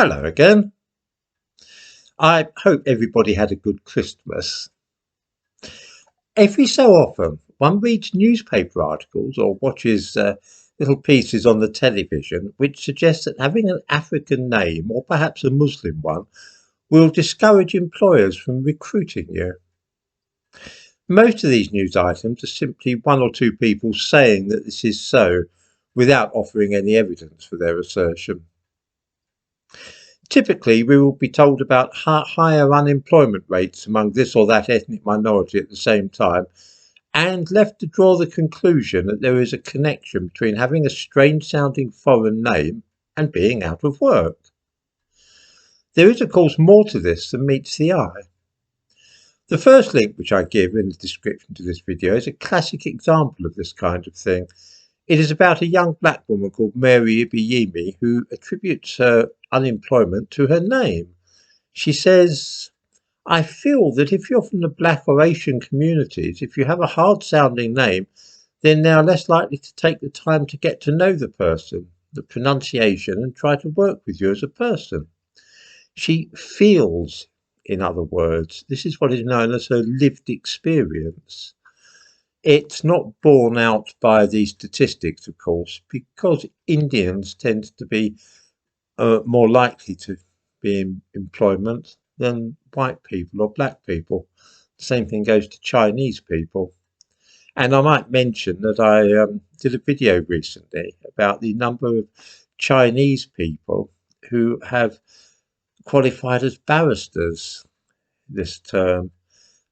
Hello again. I hope everybody had a good Christmas. Every so often, one reads newspaper articles or watches little pieces on the television which suggest that having an African name, or perhaps a Muslim one, will discourage employers from recruiting you. Most of these news items are simply one or two people saying that this is so without offering any evidence for their assertion. Typically, we will be told about higher unemployment rates among this or that ethnic minority at the same time, and left to draw the conclusion that there is a connection between having a strange sounding foreign name and being out of work. There is, of course, more to this than meets the eye. The first link which I give in the description to this video is a classic example of this kind of thing. It is about a young black woman called Mary Ibiyimi who attributes her unemployment to her name. She says, "I feel that if you're from the black or Asian communities, if you have a hard sounding name, then they are less likely to take the time to get to know the person, the pronunciation, and try to work with you as a person." She feels, in other words, this is what is known as her lived experience. It's not borne out by the statistics, of course, because Indians tend to be more likely to be in employment than white people or black people. The same thing goes to Chinese people. And I might mention that I did a video recently about the number of Chinese people who have qualified as barristers this term.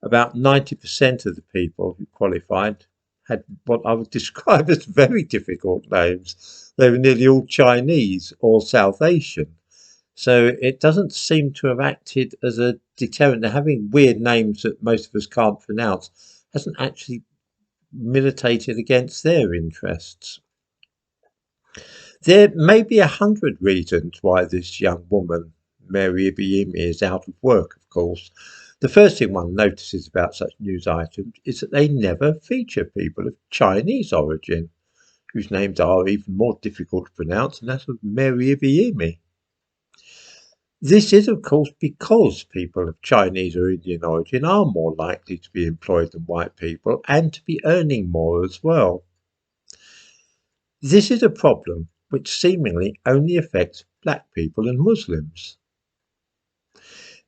About 90% of the people who qualified had what I would describe as very difficult names. They were nearly all Chinese or South Asian. So it doesn't seem to have acted as a deterrent. Now, having weird names that most of us can't pronounce hasn't actually militated against their interests. There may be 100 reasons why this young woman, Mary Ibiyimi, is out of work, of course. The first thing one notices about such news items is that they never feature people of Chinese origin, whose names are even more difficult to pronounce than that of Mary Ibiyimi. This is, of course, because people of Chinese or Indian origin are more likely to be employed than white people and to be earning more as well. This is a problem which seemingly only affects black people and Muslims.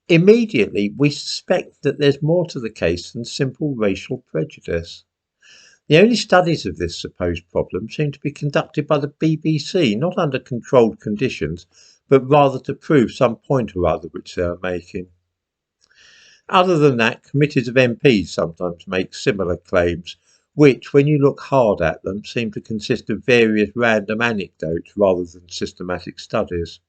Immediately, we suspect that there's more to the case than simple racial prejudice. The only studies of this supposed problem seem to be conducted by the BBC, not under controlled conditions, but rather to prove some point or other which they are making. Other than that, committees of MPs sometimes make similar claims, which, when you look hard at them, seem to consist of various random anecdotes rather than systematic studies.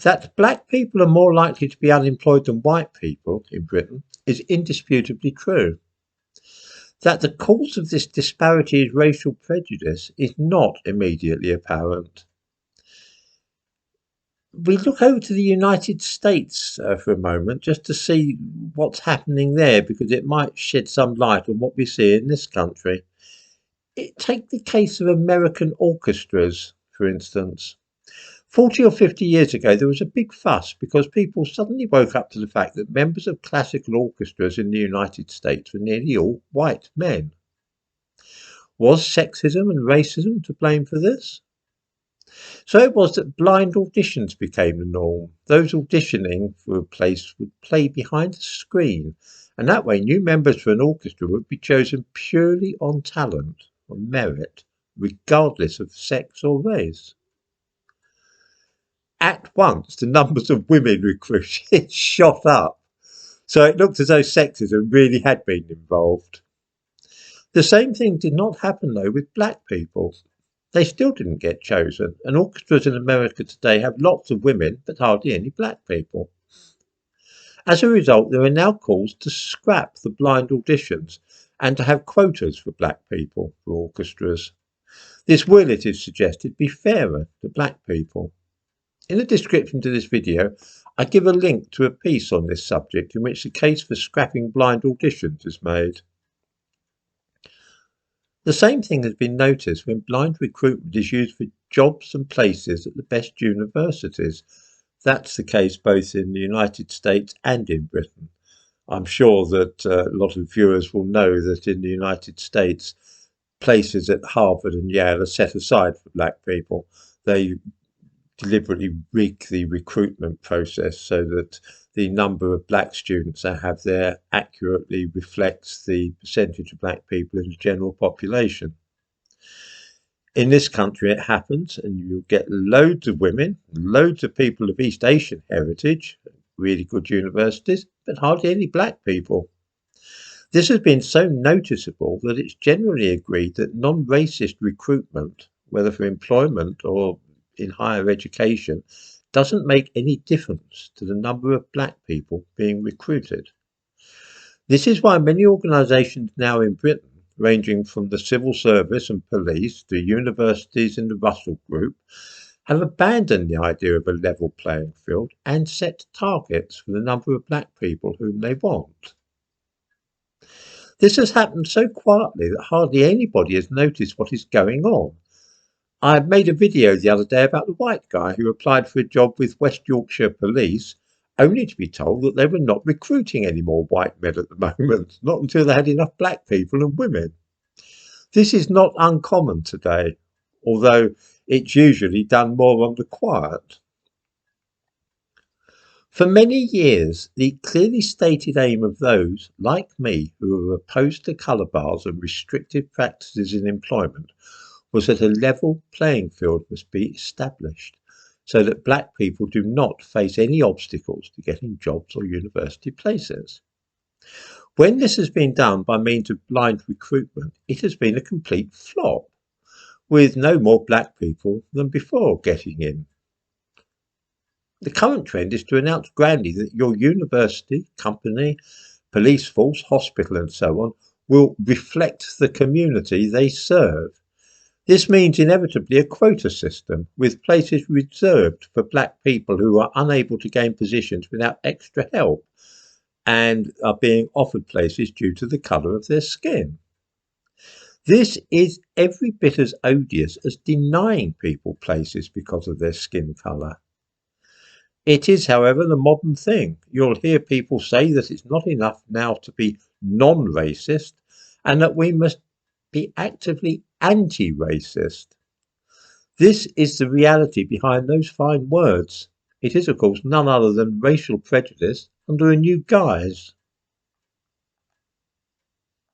That black people are more likely to be unemployed than white people in Britain is indisputably true. That the cause of this disparity is racial prejudice is not immediately apparent. We look over to the United States for a moment just to see what's happening there, because it might shed some light on what we see in this country. Take the case of American orchestras, for instance. 40 or 50 years ago, there was a big fuss because people suddenly woke up to the fact that members of classical orchestras in the United States were nearly all white men. Was sexism and racism to blame for this? So it was that blind auditions became the norm. Those auditioning for a place would play behind the screen, and that way new members for an orchestra would be chosen purely on talent, on merit, regardless of sex or race. At once, the numbers of women recruited shot up, so it looked as though sexism really had been involved. The same thing did not happen, though, with black people. They still didn't get chosen, and orchestras in America today have lots of women, but hardly any black people. As a result, there are now calls to scrap the blind auditions and to have quotas for black people for orchestras. This will, it is suggested, be fairer to black people. In the description to this video, I give a link to a piece on this subject in which the case for scrapping blind auditions is made. The same thing has been noticed when blind recruitment is used for jobs and places at the best universities. That's the case both in the United States and in Britain. I'm sure that a lot of viewers will know that in the United States, places at Harvard and Yale are set aside for black people. They deliberately rig the recruitment process so that the number of black students I have there accurately reflects the percentage of black people in the general population. In this country, it happens, and you'll get loads of women, loads of people of East Asian heritage, really good universities, but hardly any black people. This has been so noticeable that it's generally agreed that non-racist recruitment, whether for employment or in higher education, doesn't make any difference to the number of black people being recruited. This is why many organisations now in Britain, ranging from the civil service and police to universities in the Russell Group, have abandoned the idea of a level playing field and set targets for the number of black people whom they want. This has happened so quietly that hardly anybody has noticed what is going on. I made a video the other day about the white guy who applied for a job with West Yorkshire Police, only to be told that they were not recruiting any more white men at the moment, not until they had enough black people and women. This is not uncommon today, although it's usually done more on the quiet. For many years, the clearly stated aim of those, like me, who are opposed to colour bars and restrictive practices in employment was that a level playing field must be established so that black people do not face any obstacles to getting jobs or university places. When this has been done by means of blind recruitment, it has been a complete flop, with no more black people than before getting in. The current trend is to announce grandly that your university, company, police force, hospital and so on will reflect the community they serve. This means inevitably a quota system with places reserved for black people who are unable to gain positions without extra help and are being offered places due to the colour of their skin. This is every bit as odious as denying people places because of their skin colour. It is, however, the modern thing. You'll hear people say that it's not enough now to be non-racist and that we must be actively anti-racist. This is the reality behind those fine words. It is, of course, none other than racial prejudice under a new guise.